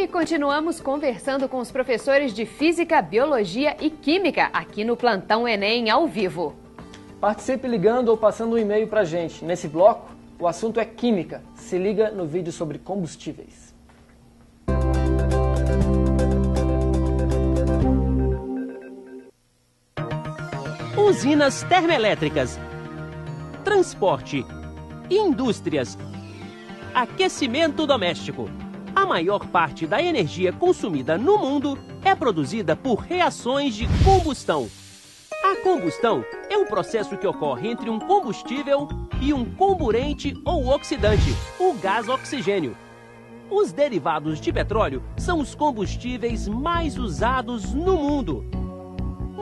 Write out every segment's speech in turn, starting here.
E continuamos conversando com os professores de Física, Biologia e Química aqui no Plantão Enem ao vivo. Participe ligando ou passando um e-mail pra gente. Nesse bloco, o assunto é Química. Se liga no vídeo sobre combustíveis. Usinas termoelétricas, transporte, indústrias, aquecimento doméstico. A maior parte da energia consumida no mundo é produzida por reações de combustão. A combustão é um processo que ocorre entre um combustível e um comburente ou oxidante, o gás oxigênio. Os derivados de petróleo são os combustíveis mais usados no mundo.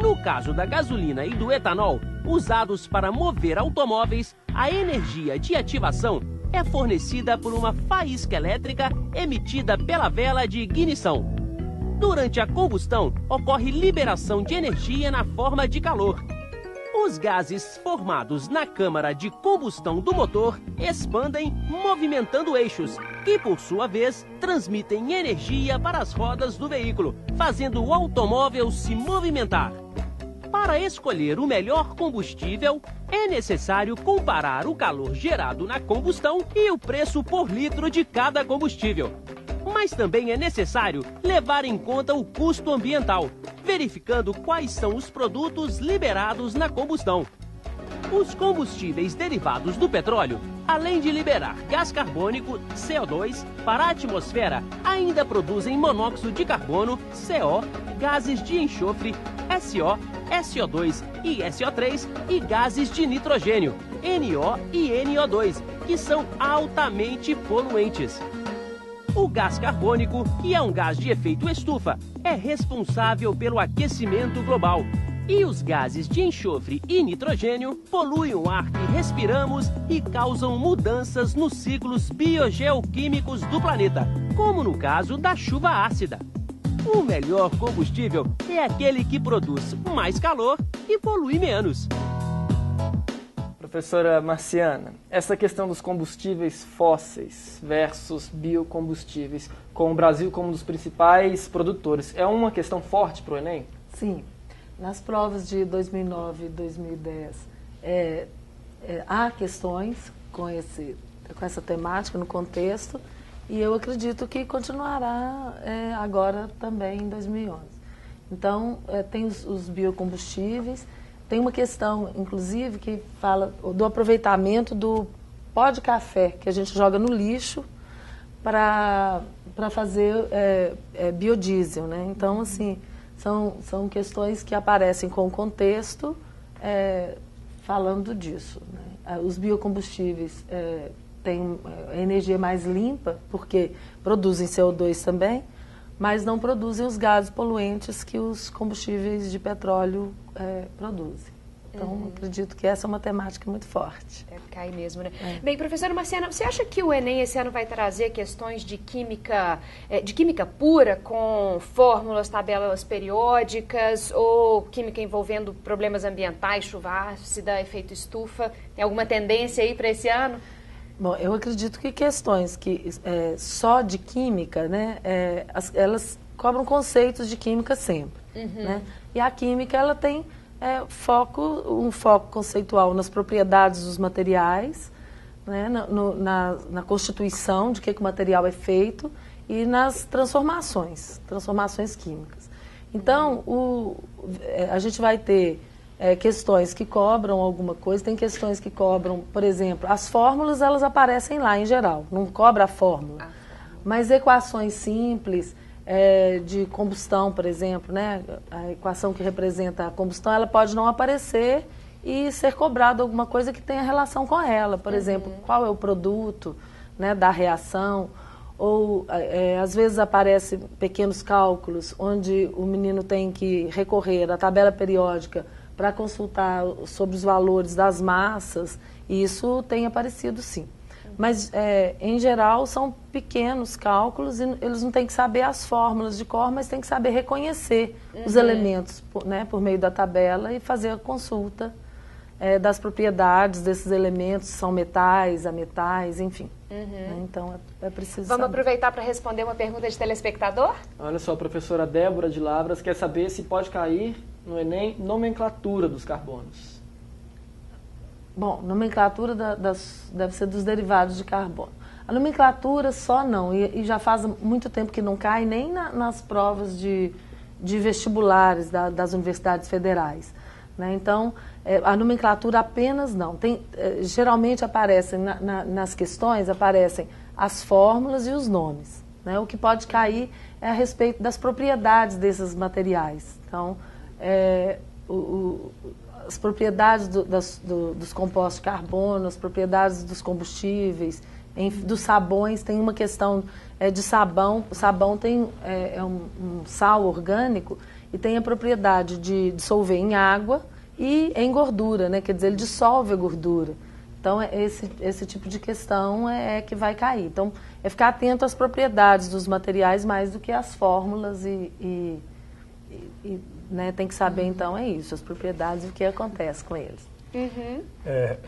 No caso da gasolina e do etanol, usados para mover automóveis, a energia de ativação é fornecida por uma faísca elétrica emitida pela vela de ignição. Durante a combustão, ocorre liberação de energia na forma de calor. Os gases formados na câmara de combustão do motor expandem, movimentando eixos, que por sua vez transmitem energia para as rodas do veículo, fazendo o automóvel se movimentar. Para escolher o melhor combustível, é necessário comparar o calor gerado na combustão e o preço por litro de cada combustível. Mas também é necessário levar em conta o custo ambiental, verificando quais são os produtos liberados na combustão. Os combustíveis derivados do petróleo, além de liberar gás carbônico, CO2, para a atmosfera, ainda produzem monóxido de carbono, CO, gases de enxofre, SO, SO2 e SO3 e gases de nitrogênio, NO e NO2, que são altamente poluentes. O gás carbônico, que é um gás de efeito estufa, é responsável pelo aquecimento global. E os gases de enxofre e nitrogênio poluem o ar que respiramos e causam mudanças nos ciclos biogeoquímicos do planeta, como no caso da chuva ácida. O melhor combustível é aquele que produz mais calor e polui menos. Professora Marciana, essa questão dos combustíveis fósseis versus biocombustíveis, com o Brasil como um dos principais produtores, é uma questão forte para o Enem? Sim. Nas provas de 2009 e 2010, há questões com essa temática no contexto, e eu acredito que continuará agora também em 2011. Então, tem os biocombustíveis, tem uma questão, inclusive, que fala do aproveitamento do pó de café, que a gente joga no lixo para fazer biodiesel, né? Então, assim, são questões que aparecem com o contexto falando disso, né? Os biocombustíveis têm energia mais limpa, porque produzem CO2 também, mas não produzem os gases poluentes que os combustíveis de petróleo produzem. Então, acredito que essa é uma temática muito forte. Deve cair mesmo, né? Bem, professora Marciana, você acha que o Enem esse ano vai trazer questões de química pura, com fórmulas, tabelas periódicas, ou química envolvendo problemas ambientais, chuva ácida, efeito estufa? Tem alguma tendência aí para esse ano? Bom, eu acredito que questões que só de química, né, elas cobram conceitos de química sempre, né? E a química, ela tem um foco conceitual nas propriedades dos materiais, né, na constituição de que o material é feito e nas transformações químicas. Então, a gente vai ter questões que cobram alguma coisa, tem questões que cobram, por exemplo, as fórmulas, elas aparecem lá em geral, não cobra a fórmula. Mas equações simples, de combustão, por exemplo, né? A equação que representa a combustão, ela pode não aparecer e ser cobrado alguma coisa que tenha relação com ela. Por exemplo, qual é o produto, né, da reação, ou às vezes aparecem pequenos cálculos onde o menino tem que recorrer à tabela periódica para consultar sobre os valores das massas, e isso tem aparecido sim. Mas, em geral, são pequenos cálculos e eles não têm que saber as fórmulas de cor, mas têm que saber reconhecer os elementos, né, por meio da tabela e fazer a consulta das propriedades desses elementos, são metais, ametais, enfim. Né? Então, é preciso Vamos saber. aproveitar para responder uma pergunta de telespectador? Olha só, a professora Débora de Lavras quer saber se pode cair no Enem nomenclatura dos carbonos. Bom, nomenclatura deve ser dos derivados de carbono. A nomenclatura só não, e já faz muito tempo que não cai nem nas provas de vestibulares das universidades federais. Né? Então, a nomenclatura apenas não. Geralmente aparecem, nas questões, aparecem as fórmulas e os nomes. Né? O que pode cair é a respeito das propriedades desses materiais. Então, as propriedades dos compostos de carbono, as propriedades dos combustíveis, dos sabões. Tem uma questão de sabão. O sabão tem um sal orgânico e tem a propriedade de dissolver em água e em gordura, né? Quer dizer, ele dissolve a gordura. Então, esse tipo de questão é que vai cair. Então, é ficar atento às propriedades dos materiais mais do que às fórmulas né, tem que saber, então, é isso, as propriedades e o que acontece com eles.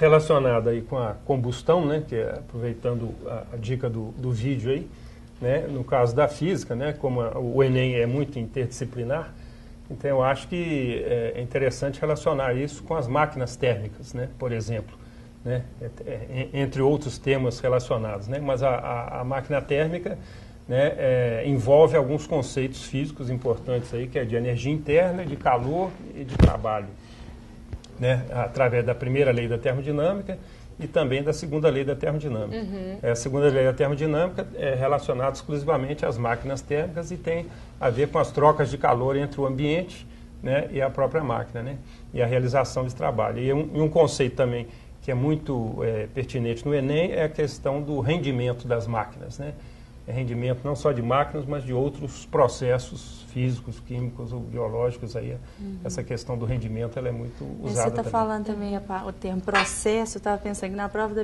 Relacionado aí com a combustão, né, que é, aproveitando a dica do vídeo aí, né, no caso da física, né, como o Enem é muito interdisciplinar, então eu acho que é interessante relacionar isso com as máquinas térmicas, né, por exemplo, né, entre outros temas relacionados, né, mas a máquina térmica, né, envolve alguns conceitos físicos importantes aí, que é de energia interna, de calor e de trabalho, né, através da primeira lei da termodinâmica e também da segunda lei da termodinâmica. A segunda lei da termodinâmica é relacionada exclusivamente às máquinas térmicas e tem a ver com as trocas de calor entre o ambiente, né, e a própria máquina, né, e a realização de trabalho. E um conceito também que é muito pertinente no Enem é a questão do rendimento das máquinas, né? Rendimento não só de máquinas, mas de outros processos físicos, químicos ou biológicos. Aí, essa questão do rendimento ela é muito usada. Você está também. falando também o termo processo. Eu estava pensando que na prova da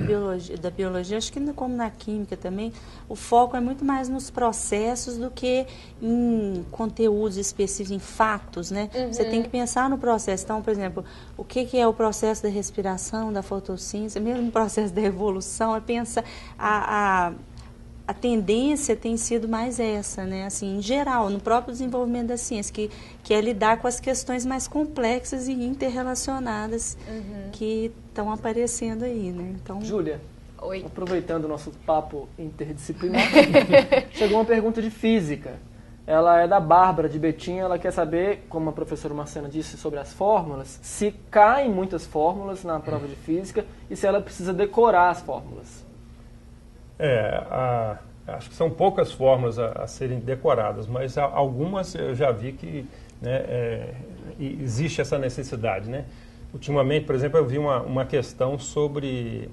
biologia, acho que como na química também, o foco é muito mais nos processos do que em conteúdos específicos, em fatos, né? Você tem que pensar no processo. Então, por exemplo, o que é o processo da respiração, da fotossíntese, mesmo o processo da evolução, é pensar a tendência tem sido mais essa, né? Assim, em geral, no próprio desenvolvimento da ciência, que é lidar com as questões mais complexas e interrelacionadas que estão aparecendo aí, né? Então, Júlia, Oi. aproveitando o nosso papo interdisciplinar, chegou uma pergunta de física. Ela é da Bárbara, de Betim. Ela quer saber, como a professora Marciana disse sobre as fórmulas, se caem muitas fórmulas na prova de física e se ela precisa decorar as fórmulas. Acho que são poucas fórmulas a serem decoradas, mas algumas eu já vi que, né, existe essa necessidade, né? Ultimamente, por exemplo, eu vi uma questão sobre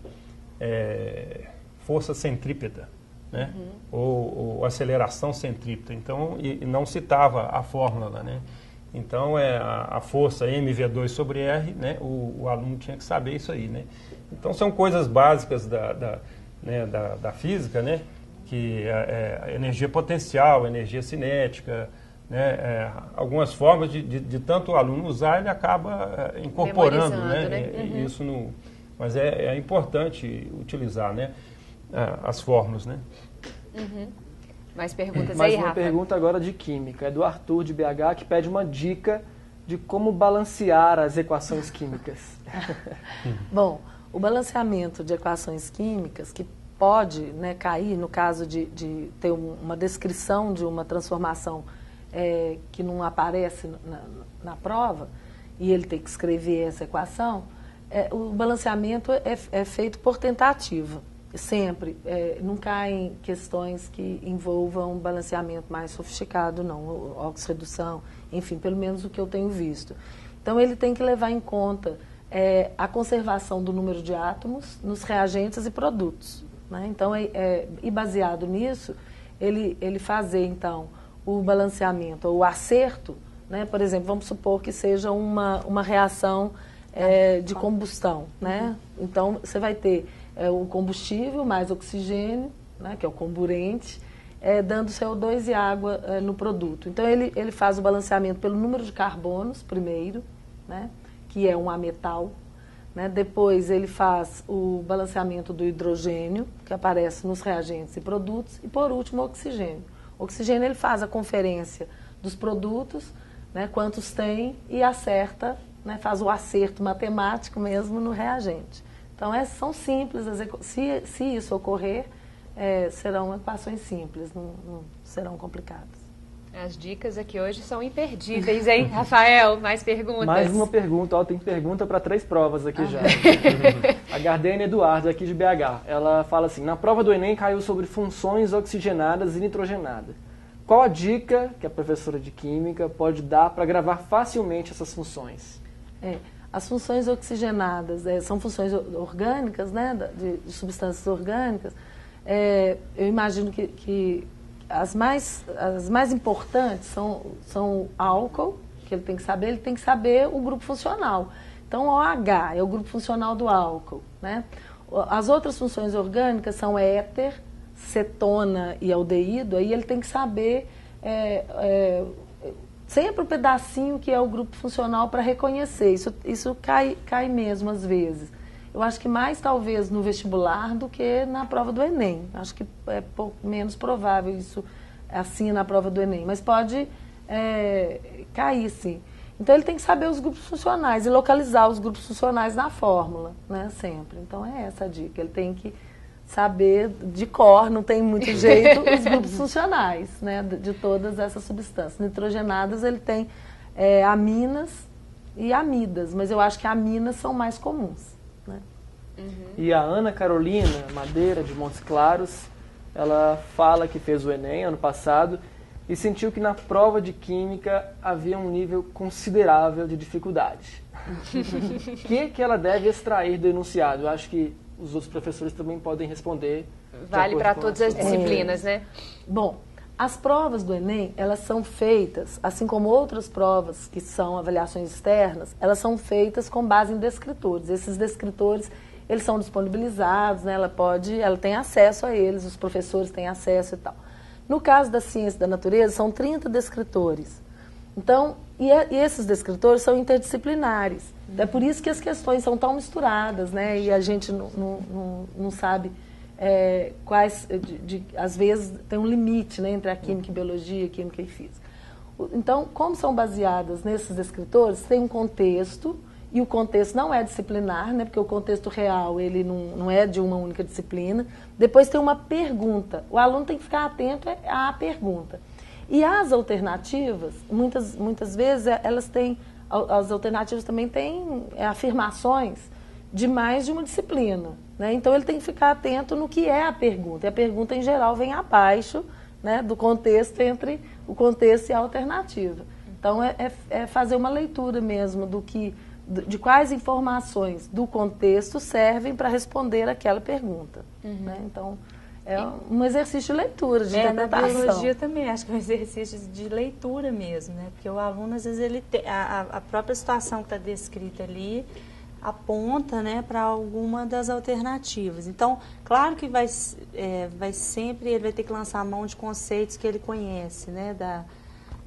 força centrípeta, né? Ou aceleração centrípeta. Então, e não citava a fórmula lá, né? Então, a força mv2 sobre r, né? O aluno tinha que saber isso aí, né? Então, são coisas básicas da física, né, que a energia potencial, energia cinética, né, algumas formas de tanto o aluno usar, ele acaba incorporando, né, isso mas é importante utilizar, né, as fórmulas, né. Mais perguntas Mais aí, uma Rafa? pergunta agora de química, é do Arthur de BH, que pede uma dica de como balancear as equações químicas. Bom, o balanceamento de equações químicas, que pode, né, cair no caso de ter uma descrição de uma transformação que não aparece na prova, e ele tem que escrever essa equação, o balanceamento é feito por tentativa, sempre. Não caem questões que envolvam um balanceamento mais sofisticado, não, oxirredução, enfim, pelo menos o que eu tenho visto. Então, ele tem que levar em conta a conservação do número de átomos nos reagentes e produtos. Né? Então, e baseado nisso, ele fazer, então, o balanceamento, ou o acerto, né? Por exemplo, vamos supor que seja uma reação de combustão. Né? Então, você vai ter o combustível mais oxigênio, né? Que é o comburente, dando CO2 e água no produto. Então, ele faz o balanceamento pelo número de carbonos, primeiro, né? Que é um ametal. né? Depois ele faz o balanceamento do hidrogênio, que aparece nos reagentes e produtos, e por último o oxigênio. O oxigênio ele faz a conferência dos produtos, né, quantos tem, e acerta, né, faz o acerto matemático mesmo no reagente. Então são simples, se isso ocorrer, serão equações simples, não serão complicadas. As dicas aqui hoje são imperdíveis, hein, Rafael? Mais perguntas? Mais uma pergunta, tem pergunta para 3 provas aqui já. A Gardene Eduardo, aqui de BH, ela fala assim, na prova do Enem caiu sobre funções oxigenadas e nitrogenadas. Qual a dica que a professora de Química pode dar para gravar facilmente essas funções? As funções oxigenadas são funções orgânicas, né, de substâncias orgânicas. Eu imagino que as mais importantes são o álcool, que ele tem que saber o grupo funcional. Então, o OH é o grupo funcional do álcool, né? As outras funções orgânicas são éter, cetona e aldeído, aí ele tem que saber sempre o pedacinho que é o grupo funcional para reconhecer. Isso cai mesmo às vezes. Eu acho que mais talvez no vestibular do que na prova do Enem. Acho que é menos provável isso assim na prova do Enem, mas pode cair sim. Então ele tem que saber os grupos funcionais e localizar os grupos funcionais na fórmula, né, sempre. Então é essa a dica, ele tem que saber de cor, não tem muito jeito, os grupos funcionais, né, de todas essas substâncias. Nitrogenadas ele tem aminas e amidas, mas eu acho que aminas são mais comuns. Né? E a Ana Carolina Madeira, de Montes Claros, ela fala que fez o Enem ano passado e sentiu que na prova de Química havia um nível considerável de dificuldade. O que ela deve extrair do enunciado? Eu acho que os outros professores também podem responder. Vale para todas as disciplinas, né? Bom, as provas do Enem, elas são feitas, assim como outras provas que são avaliações externas, elas são feitas com base em descritores. Esses descritores, eles são disponibilizados, né? Ela tem acesso a eles, os professores têm acesso e tal. No caso da ciência da natureza, são 30 descritores. Então, e esses descritores são interdisciplinares. É por isso que as questões são tão misturadas, né? E a gente não sabe quais... às vezes tem um limite, né, entre a química e biologia, química e física. Então, como são baseadas nesses descritores, tem um contexto, e o contexto não é disciplinar, né, porque o contexto real ele não é de uma única disciplina. Depois tem uma pergunta. O aluno tem que ficar atento à pergunta. E as alternativas, muitas vezes, elas têm... As alternativas também têm afirmações de mais de uma disciplina, né? Então ele tem que ficar atento no que é a pergunta. E a pergunta, em geral, vem abaixo, né, do contexto, entre o contexto e a alternativa. Então é fazer uma leitura mesmo de quais informações do contexto servem para responder aquela pergunta. Né? Então é um exercício de leitura, de interpretação. Na biologia também acho que é um exercício de leitura mesmo, né? Porque o aluno, às vezes, ele tem a própria situação que está descrita ali aponta, né, para alguma das alternativas. Então, claro que vai sempre, ele vai ter que lançar a mão de conceitos que ele conhece, né,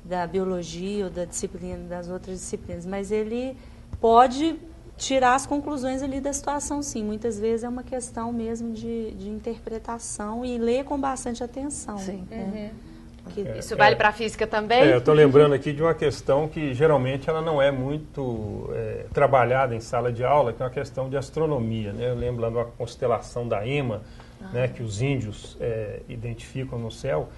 da biologia ou da disciplina, das outras disciplinas, mas ele pode tirar as conclusões ali da situação, sim. Muitas vezes é uma questão mesmo de interpretação e ler com bastante atenção. Sim. Né? Isso vale para a física também? Eu estou lembrando aqui de uma questão que geralmente ela não é muito trabalhada em sala de aula, que é uma questão de astronomia. Né? Eu lembro lá de uma constelação da EMA, né, que os índios identificam no céu,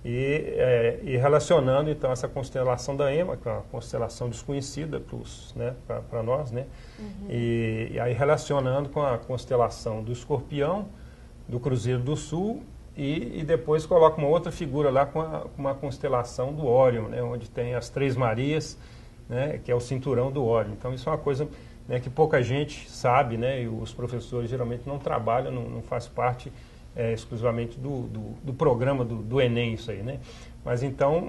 e relacionando então essa constelação da EMA, que é uma constelação desconhecida para nós, né? E aí relacionando com a constelação do Escorpião, do Cruzeiro do Sul, e depois coloca uma outra figura lá com uma constelação do Órion, né? Onde tem as Três Marias, né? Que é o cinturão do Órion. Então isso é uma coisa, né, que pouca gente sabe, né? E os professores geralmente não trabalham, não faz parte exclusivamente do programa do Enem, isso aí, né? Mas então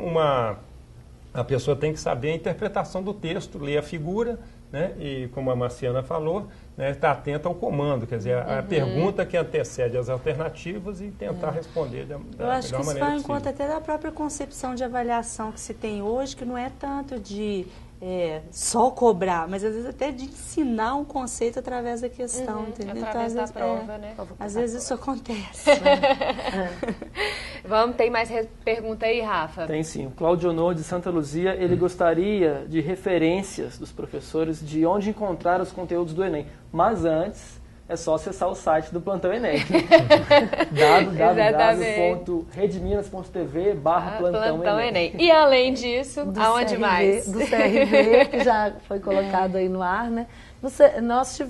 a pessoa tem que saber a interpretação do texto, ler a figura, né? E como a Marciana falou, né, estar atenta ao comando, quer dizer, a pergunta que antecede as alternativas e tentar responder da melhor maneira possível. Eu acho que isso vai em conta até da própria concepção de avaliação que se tem hoje, que não é tanto de só cobrar, mas às vezes até de ensinar um conceito através da questão, entendeu? Através então, da prova, né? Às vezes isso acontece. Né? Vamos, tem mais pergunta aí, Rafa? Tem sim. O Cláudio Honor, de Santa Luzia, ele gostaria de referências dos professores de onde encontrar os conteúdos do Enem. Mas antes, é só acessar o site do Plantão Enem. www.redminas.tv/Plantão Enem. E além disso, aonde mais? Do CRV, que já foi colocado aí no ar, né? Nós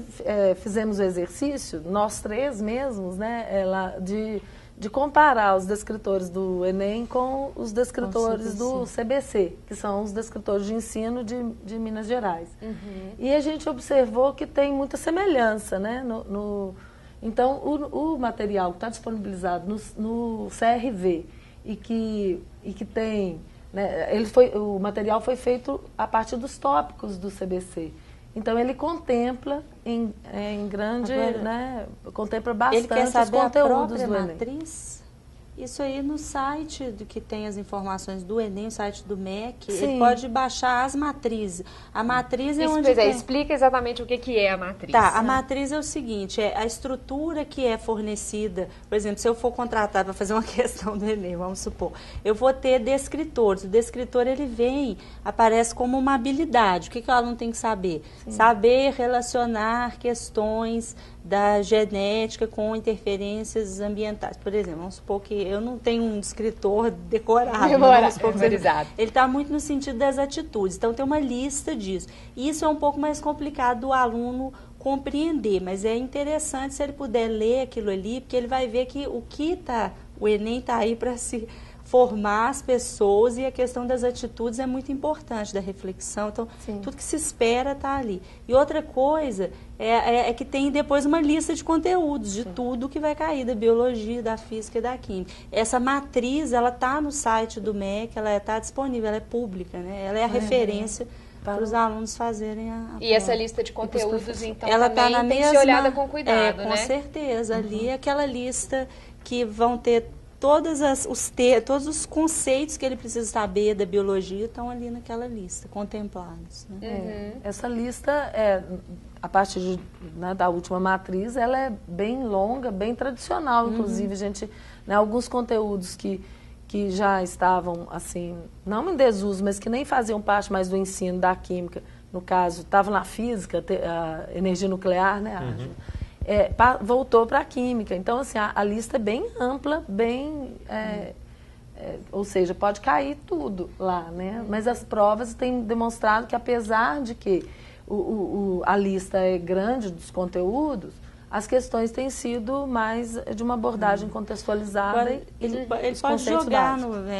fizemos o exercício, nós três mesmos, né? De comparar os descritores do Enem com os descritores do CBC, que são os descritores de ensino de Minas Gerais. E a gente observou que tem muita semelhança, né? Então, o material que está disponibilizado no CRV e que tem... Né, o material foi feito a partir dos tópicos do CBC. Então, ele contempla em grande, né, contempla bastante ele quer saber os conteúdos a própria do Enem. matriz? Isso aí no site do que tem as informações do Enem, o site do MEC, Sim. ele pode baixar as matrizes. A matriz é onde tem... Explica exatamente o que é a matriz. Tá, a matriz é o seguinte, é a estrutura que é fornecida. Por exemplo, se eu for contratado para fazer uma questão do Enem, vamos supor, eu vou ter descritores. O descritor, ele aparece como uma habilidade. O que o aluno tem que saber? Sim. Saber relacionar questões da genética com interferências ambientais. Por exemplo, vamos supor que eu não tenho um descritor decorado. Memorizado. Ele está muito no sentido das atitudes. Então, tem uma lista disso. E isso é um pouco mais complicado do aluno compreender, mas é interessante se ele puder ler aquilo ali, porque ele vai ver que o Enem está aí para se formar as pessoas e a questão das atitudes é muito importante, da reflexão. Então, tudo que se espera está ali. E outra coisa é que tem depois uma lista de conteúdos, de tudo que vai cair, da biologia, da física e da química. Essa matriz, ela está no site do MEC, ela está disponível, ela é pública, né? Ela é a referência para os alunos fazerem a E essa lista de conteúdos, então, ela também tá tem que ser olhada com cuidado, com né? certeza. Ali é aquela lista que vão ter todos os conceitos que ele precisa saber da biologia estão ali naquela lista, contemplados. Né? Essa lista, a partir da última matriz, ela é bem longa, bem tradicional, inclusive. Alguns conteúdos que já estavam, assim, não em desuso, mas que nem faziam parte mais do ensino da química, no caso, estavam na física, a energia nuclear, né? Voltou para a química. Então, assim, a lista é bem ampla, ou seja, pode cair tudo lá, né? Mas as provas têm demonstrado que, apesar de que a lista é grande dos conteúdos, as questões têm sido mais de uma abordagem contextualizada. Agora, ele pode jogar,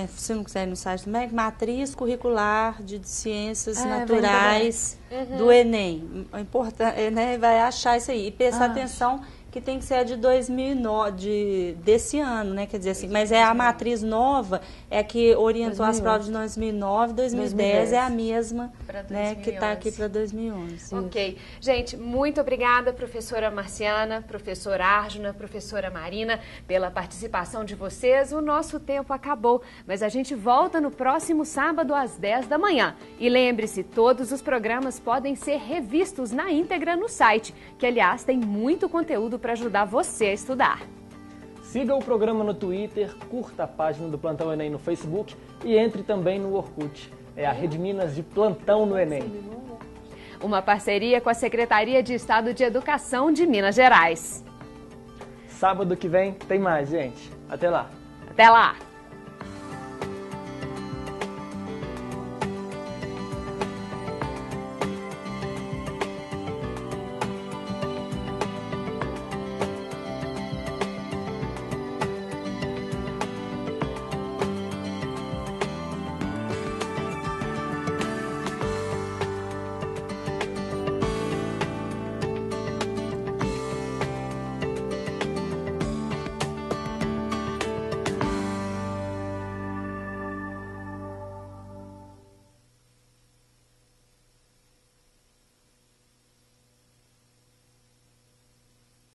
se não quiser, no site do MEC, matriz curricular de ciências naturais do Enem. Importante, né, vai achar isso aí. E prestar atenção que tem que ser a de 2009, desse ano, né? Quer dizer assim, mas a matriz nova, é a que orientou 2011. As provas de 2009, 2010 é a mesma, né, que está aqui para 2011. Ok. Gente, muito obrigada, professora Marciana, professora Arjuna, professora Marina, pela participação de vocês. O nosso tempo acabou, mas a gente volta no próximo sábado às 10 da manhã. E lembre-se, todos os programas podem ser revistos na íntegra no site, que aliás tem muito conteúdo para ajudar você a estudar. Siga o programa no Twitter, curta a página do Plantão Enem no Facebook e entre também no Orkut. É a Rede Minas de Plantão no Enem. Uma parceria com a Secretaria de Estado de Educação de Minas Gerais. Sábado que vem tem mais, gente. Até lá. Até lá.